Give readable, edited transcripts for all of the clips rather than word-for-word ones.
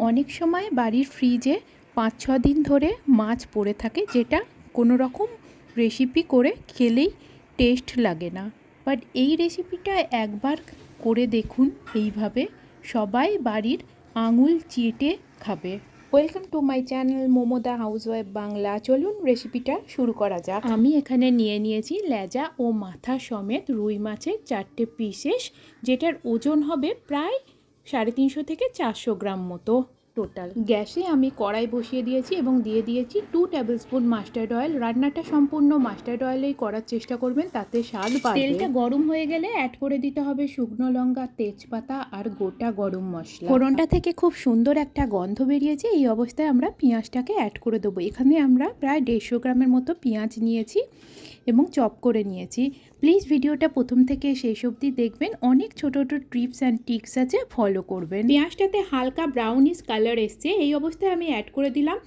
অনেক সময় বাড়ির ফ্রিজে 5-6 দিন ধরে মাছ পড়ে থাকে, যেটা কোনো রকম রেসিপি করে খেলেই টেস্ট লাগে না। বাট এই রেসিপিটা একবার করে দেখুন, এইভাবে সবাই বাড়ির আঙুল চেটে খাবে। Welcome to my channel Momoda housewife Bangla. চলুন রেসিপিটা শুরু করা যাক। আমি এখানে নিয়েছি লেজা ও মাথা সমেত রুই মাছের 4টে পিসেস, যেটার ওজন হবে প্রায় 350 থেকে 400 গ্রাম মতো টোটাল। গ্যাসে আমি কড়াই বসিয়ে দিয়েছি এবং দিয়ে দিয়েছি 2 টেবিল স্পুন মাস্টার্ড অয়েল। রান্নাটা সম্পূর্ণ মাস্টার্ড অয়েলেই করার চেষ্টা করবেন, তাতে স্বাদ বাড়বে। তেলটা গরম হয়ে গেলে অ্যাড করে দিতে হবে শুকনো লঙ্কা, তেজপাতা আর গোটা গরম মশলা। ফোড়নটা থেকে খুব সুন্দর একটা গন্ধ বেরিয়েছে। এই অবস্থায় আমরা পেঁয়াজটাকে অ্যাড করে দেবো। এখানে আমরা প্রায় 150 গ্রামের মতো পেঁয়াজ নিয়েছি এবং চপ করে নিয়েছি। প্লিজ ভিডিওটা প্রথম থেকে শেষ অবধি দেখবেন, অনেক ছোট ছোট টিপস অ্যান্ড ট্রিক্স আছে, ফলো করবেন। পেঁয়াজটাতে হালকা ব্রাউনিশ কালার এসছে। এই অবস্থায় আমি অ্যাড করে দিলাম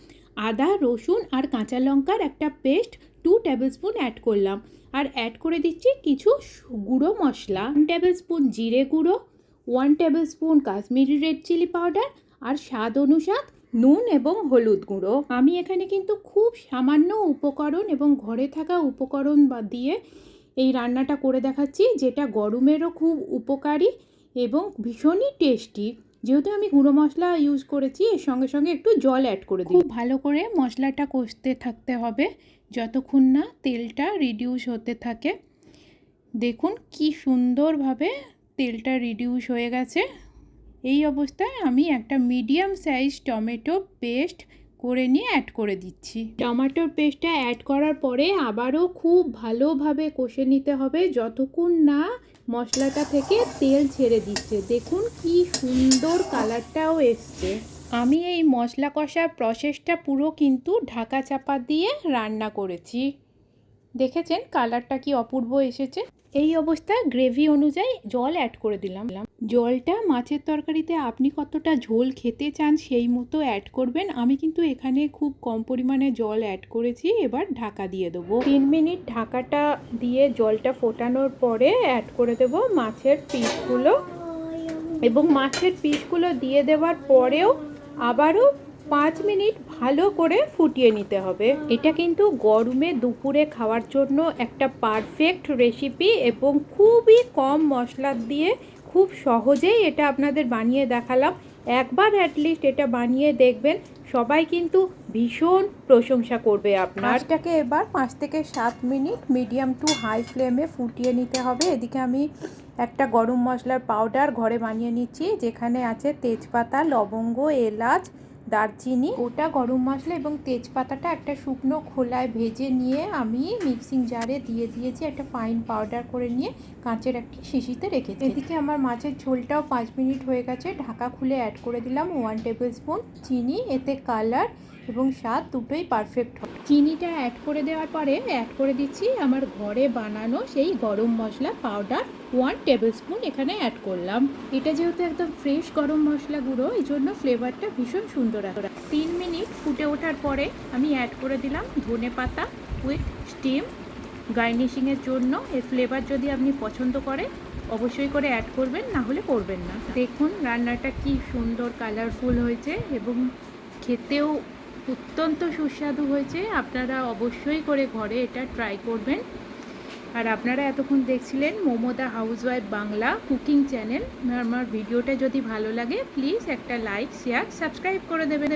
আদা, রসুন আর কাঁচা লঙ্কার একটা পেস্ট 2 টেবিল স্পুন অ্যাড করলাম। আর অ্যাড করে দিচ্ছি কিছু গুঁড়ো মশলা, 1 টেবিল স্পুন জিরে গুঁড়ো, 1 tablespoon Kashmiri red chilli powder আর স্বাদ অনুসারে নুন এবং হলুদ গুঁড়ো। আমি এখানে কিন্তু খুব সামান্য উপকরণ এবং ঘরে থাকা উপকরণ দিয়ে এই রান্নাটা করে দেখাচ্ছি, যেটা গরমেরও খুব উপকারী এবং ভীষণই টেস্টি। যেহেতু আমি গুঁড়ো মশলা ইউজ করেছি, এর সঙ্গে সঙ্গে একটু জল অ্যাড করে দিই। খুব ভালো করে মশলাটা কষতে থাকতে হবে যতক্ষণ না তেলটা রিডিউস হতে থাকে। দেখুন কি সুন্দরভাবে তেলটা রিডিউস হয়ে গেছে। এই অবস্থায় আমি একটা মিডিয়াম সাইজ টমেটো পেস্ট করে নিয়ে অ্যাড করে দিচ্ছি। টমেটোর পেস্টটা অ্যাড করার পরে আবারও খুব ভালোভাবে কষে নিতে হবে যতক্ষণ না মশলাটা থেকে তেল ছেড়ে দিচ্ছে। দেখুন কি সুন্দর কালারটাও এসছে। আমি এই মশলা কষার প্রসেসটা পুরো কিন্তু ঢাকা চাপা দিয়ে রান্না করেছি। দেখেছেন কালারটা কি অপূর্ব এসেছে। এই অবস্থায় গ্রেভি অনুযায়ী জল অ্যাড করে দিলাম। জলটা মাছের তরকারিতে আপনি কতটা ঝোল খেতে চান সেই মতো অ্যাড করবেন। আমি কিন্তু এখানে খুব কম পরিমাণে জল অ্যাড করেছি। এবার ঢাকা দিয়ে দেবো। 3 মিনিট ঢাকাটা দিয়ে জলটা ফোটানোর পরে অ্যাড করে দেবো মাছের পিসগুলো, এবং মাছের পিসগুলো দিয়ে দেওয়ার পরেও আবারও 5 মিনিট ভালো করে ফুটিয়ে নিতে হবে। এটা কিন্তু গরমে দুপুরে খাওয়ার জন্য একটা পারফেক্ট রেসিপি এবং খুবই কম মশলা দিয়ে খুব সহজেই এটা আপনাদের বানিয়ে দেখালাম। একবার অ্যাটলিস্ট এটা বানিয়ে দেখবেন, সবাই কিন্তু ভীষণ প্রশংসা করবে আপনার। মাছটাকে এবার 5 থেকে 7 মিনিট মিডিয়াম টু হাই ফ্লেমে ফুটিয়ে নিতে হবে। এদিকে আমি একটা গরম মশলার পাউডার ঘরে বানিয়ে নিচ্ছি, যেখানে আছে তেজপাতা, লবঙ্গ, এলাচ, দারচিনি, ওটা গরম মশলা এবং তেজপাতাটা একটা শুকনো খোলায় ভেজে নিয়ে আমি মিক্সিং জারে দিয়ে দিয়েছি। একটা ফাইন পাউডার করে নিয়ে কাঁচের একটি শিশিতে রেখেছি। এদিকে আমার মাছের ঝোলটাও 5 মিনিট হয়ে গেছে। ঢাকা খুলে অ্যাড করে দিলাম 1 টেবিল স্পুন চিনি। এতে কালার এবং স্বাদ দুটোই পারফেক্ট হবে। চিনিটা অ্যাড করে দেওয়ার পরে অ্যাড করে দিচ্ছি আমার ঘরে বানানো সেই গরম মশলা পাউডার 1 টেবিল স্পুন এখানে অ্যাড করলাম। এটা যেহেতু একদম ফ্রেশ গরম মশলা গুঁড়ো, এই জন্য ফ্লেভারটা ভীষণ সুন্দর আসে। 3 মিনিট ফুটে ওঠার পরে আমি অ্যাড করে দিলাম ধনে পাতা উইথ স্টিম গার্নিশিংয়ের জন্য। এর ফ্লেভার যদি আপনি পছন্দ করেন অবশ্যই করে অ্যাড করবেন, না হলে করবেন না। দেখুন রান্নাটা কি সুন্দর কালারফুল হয়েছে এবং খেতেও অত্যন্ত সুস্বাদু হয়েছে। আপনারা অবশ্যই করে ঘরে এটা ট্রাই করবেন। আর আপনারা এতক্ষণ দেখছিলেন মোমোদা হাউসওয়াইফ বাংলা কুকিং চ্যানেল। আমার ভিডিওটা যদি ভালো লাগে প্লিজ একটা লাইক, শেয়ার, সাবস্ক্রাইব করে দেবেন।